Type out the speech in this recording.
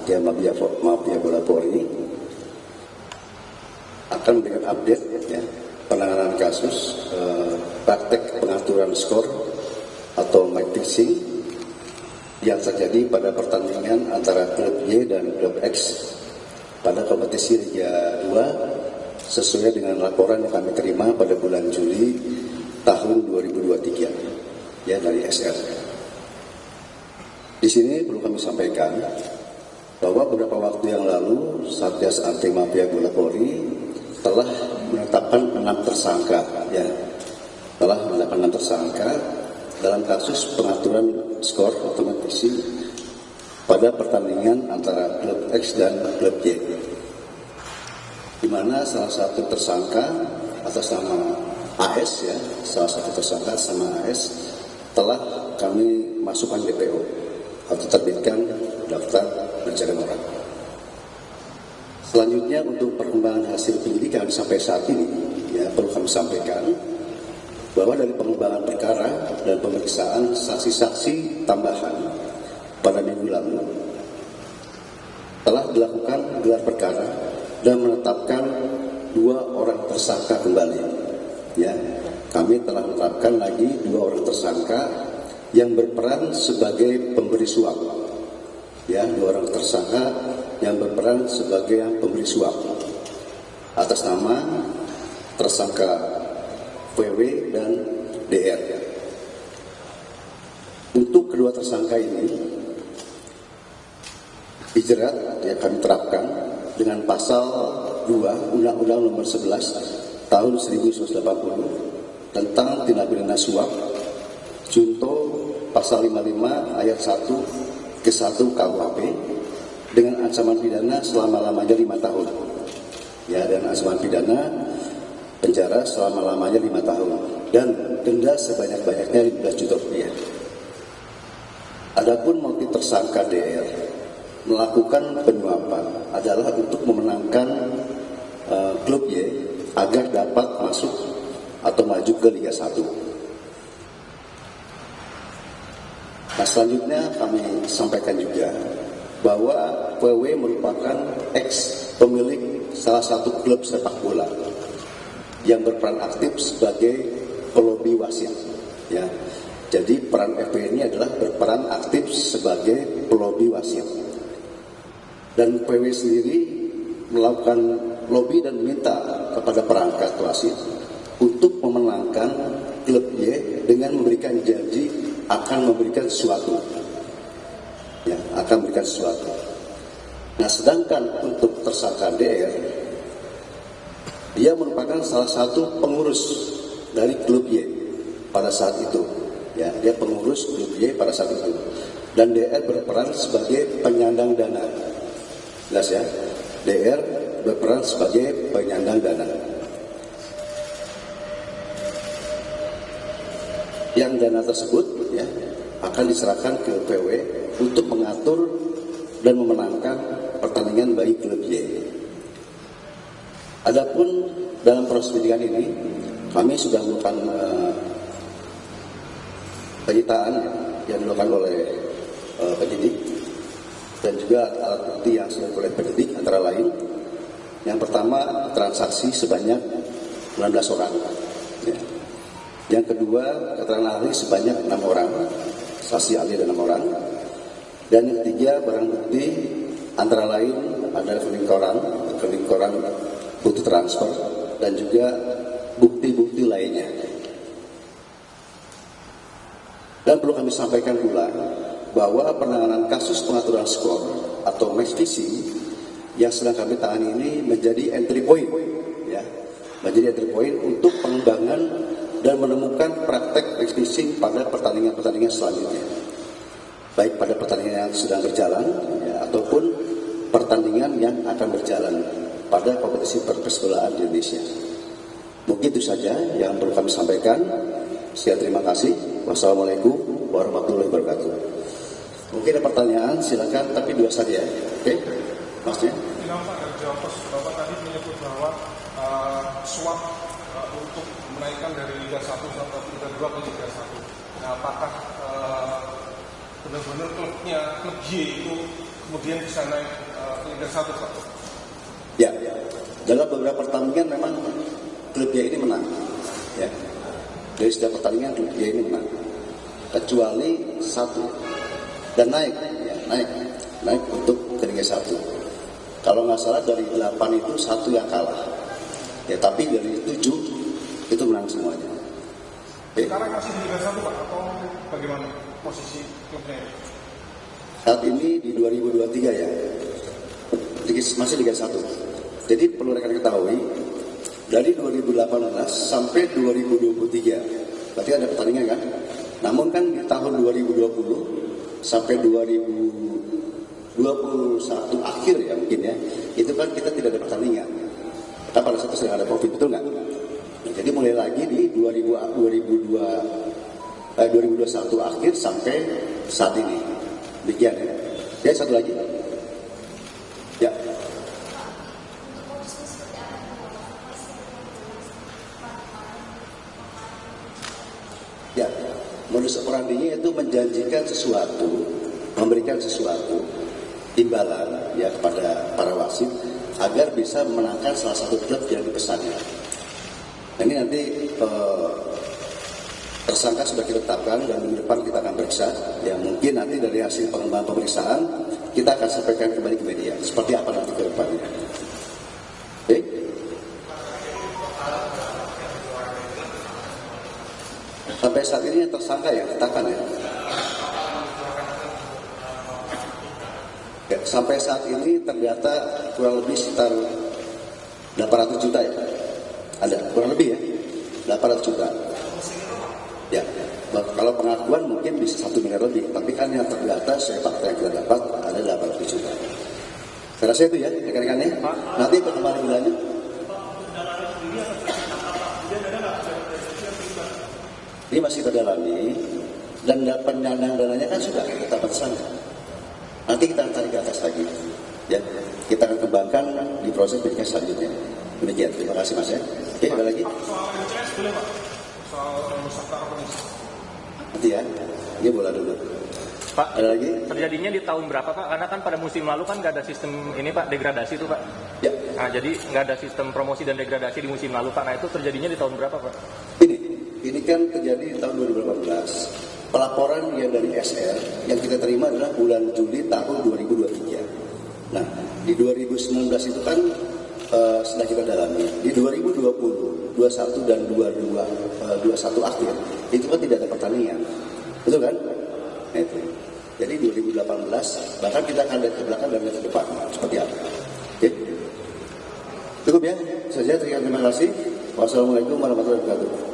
ya Mafia Bola Polri akan memberikan update ya, penanganan kasus praktek pengaturan skor atau match fixing yang terjadi pada pertandingan antara klub Y dan klub X pada kompetisi Liga 2 sesuai dengan laporan yang kami terima pada bulan Juli tahun 2023 ya dari SR. Di sini perlu kami sampaikan bahwa beberapa waktu yang lalu Satgas Anti Mafia Bola Polri telah menetapkan 6 tersangka ya. Telah menetapkan 6 tersangka dalam kasus pengaturan skor atau match fixing pada pertandingan antara klub X dan klub Y, di mana salah satu tersangka atas nama AS ya, salah satu tersangka sama AS telah kami masukkan DPO atau terbitkan daftar pencarian orang. Selanjutnya untuk perkembangan hasil penyidikan sampai saat ini ya, perlu kami sampaikan bahwa dari pengembangan perkara dan pemeriksaan saksi-saksi tambahan pada minggu lalu telah dilakukan gelar perkara dan menetapkan 2 orang tersangka kembali. Ya, kami telah menetapkan lagi 2 orang tersangka yang berperan sebagai pemberi suap. Ya, 2 orang tersangka yang berperan sebagai pemberi suap atas nama tersangka VW dan DR. Untuk kedua tersangka ini dijerat ya, kami terapkan dengan pasal 2 Undang-Undang Nomor 11 Tahun 1980 tentang tindak pidana suap, junto pasal 55 ayat 1 ke 1 KUHP dengan ancaman pidana selama-lamanya 5 tahun. Ya, dan ancaman pidana penjara selama-lamanya 5 tahun dan denda sebanyak-banyaknya 15 juta rupiah. Adapun motif tersangka DR melakukan penyuapan adalah untuk memenangkan klub Y agar dapat masuk atau maju ke Liga 1. Nah, selanjutnya kami sampaikan juga bahwa VW merupakan ex pemilik salah satu klub sepak bola yang berperan aktif sebagai pelobi wasit. Ya, jadi peran FW ini adalah berperan aktif sebagai pelobi wasit. Dan PW sendiri melakukan lobi dan meminta kepada perangkat wasit untuk memenangkan klub Y dengan memberikan janji akan memberikan sesuatu. Ya, akan memberikan sesuatu. Nah, sedangkan untuk tersangka DR, dia merupakan salah satu pengurus dari klub Y pada saat itu. Ya, dia pengurus klub Y pada saat itu. Dan DR berperan sebagai penyandang dana. Jelas ya, DR berperan sebagai penyandang dana. Yang dana tersebut ya akan diserahkan ke PW untuk mengatur dan memenangkan pertandingan bagi klub Y. Adapun dalam proses penyidikan ini kami sudah melakukan penyitaan yang dilakukan oleh penyidik dan juga alat bukti yang sudah oleh penyidik antara lain yang pertama transaksi sebanyak 19 orang ya. Yang kedua keterangan ahli sebanyak 6 orang, saksi ahli ada 6 orang, dan yang ketiga barang bukti antara lain ada rekening koran bukti transfer dan juga bukti-bukti lainnya. Dan perlu kami sampaikan pula bahwa penanganan kasus pengaturan skor atau match fixing yang sedang kami tangani ini menjadi entry point ya, menjadi entry point untuk pengembangan dan menemukan praktek match fixing pada pertandingan-pertandingan selanjutnya, baik pada pertandingan yang sedang berjalan ya, ataupun pertandingan yang akan berjalan pada kompetisi persepak-bolaan di Indonesia. Mungkin itu saja yang perlu kami sampaikan. Saya terima kasih. Wassalamualaikum warahmatullahi wabarakatuh. Mungkin ada pertanyaan, silakan, tapi 2 saja. Oke, Masnya? Tidak Pak, dari jawab Bapak tadi menyebut bahwa suap untuk menaikkan dari Liga 1 sampai Liga 2 ke Liga 1. Nah, apakah benar-benar klub Y itu kemudian bisa naik ke Liga 1 Pak? Ya, dalam beberapa pertandingan memang klubnya ini menang. Ya, dari setiap pertandingan klubnya ini menang, kecuali satu dan naik, ya, naik untuk ke Liga 1. Kalau nggak salah dari 8 itu satu yang kalah. Ya, tapi dari 7 itu menang semuanya. Sekarang masih di Liga 1 Pak atau bagaimana posisi klubnya? Saat ini di 2023 ya, masih Liga 1. Jadi perlu rekan ketahui, dari 2018 sampai 2023, berarti ada pertandingan kan? Namun kan di tahun 2020 sampai 2021 akhir ya mungkin ya, itu kan kita tidak ada pertandingan. Kita pada saat itu sedang ada Covid, betul nggak? Nah, jadi mulai lagi di 2021 akhir sampai saat ini. Demikian ya. Ya, satu lagi. Ya. Ya, modus operandinya itu menjanjikan sesuatu, memberikan sesuatu, imbalan ya kepada para wasit agar bisa memenangkan salah satu klub yang dipesannya. Nah, ini nanti tersangka sudah kita tetapkan dan minggu depan kita akan periksa. Ya, mungkin nanti dari hasil pengembangan pemeriksaan kita akan sampaikan kembali ke media seperti apa nanti ke depannya. Oke? Sampai saat ini yang tersangka ya, katakan ya. Ya, sampai saat ini terdata kurang lebih sekitar 800 juta ya. Ada, kurang lebih ya, 800 juta. Ya, kalau pengakuan mungkin bisa 1 miliar lebih, tapi kan yang terdata, saya fakta yang kita dapat ada 800 juta. Saya rasa itu ya, rekan-rekannya. Nanti kembali lanjut. Ini masih kita dalami, dan pendanaan dananya kan sudah kita dapat sana. Nanti kita akan tarik ke atas lagi. Ya, kita akan kembangkan di proses penyidikan selanjutnya. Demikian, terima kasih Mas ya. Oke, ada lagi? Soal MCS boleh Pak? Soal Nusantara Komunis. Nanti ya, ini bola dulu. Pak, ada lagi? Terjadinya di tahun berapa Pak? Karena kan pada musim lalu kan nggak ada sistem ini Pak, degradasi itu Pak. Ya. Nah, jadi nggak ada sistem promosi dan degradasi di musim lalu Pak. Nah, itu terjadinya di tahun berapa Pak? Ini kan terjadi di tahun 2018. Pelaporan yang dari SR yang kita terima adalah bulan Juli tahun 2023. Nah, di 2019 itu kan sudah kita dalami. Di 2020, 21 dan 21 akhir itu kan tidak ada pertandingan. Betul kan? Nah, itu. Jadi 2018 bahkan kita akan lihat ke belakang dan lihat ke depan seperti apa. Oke. Cukup ya. Saja terima kasih. Wassalamualaikum warahmatullahi wabarakatuh.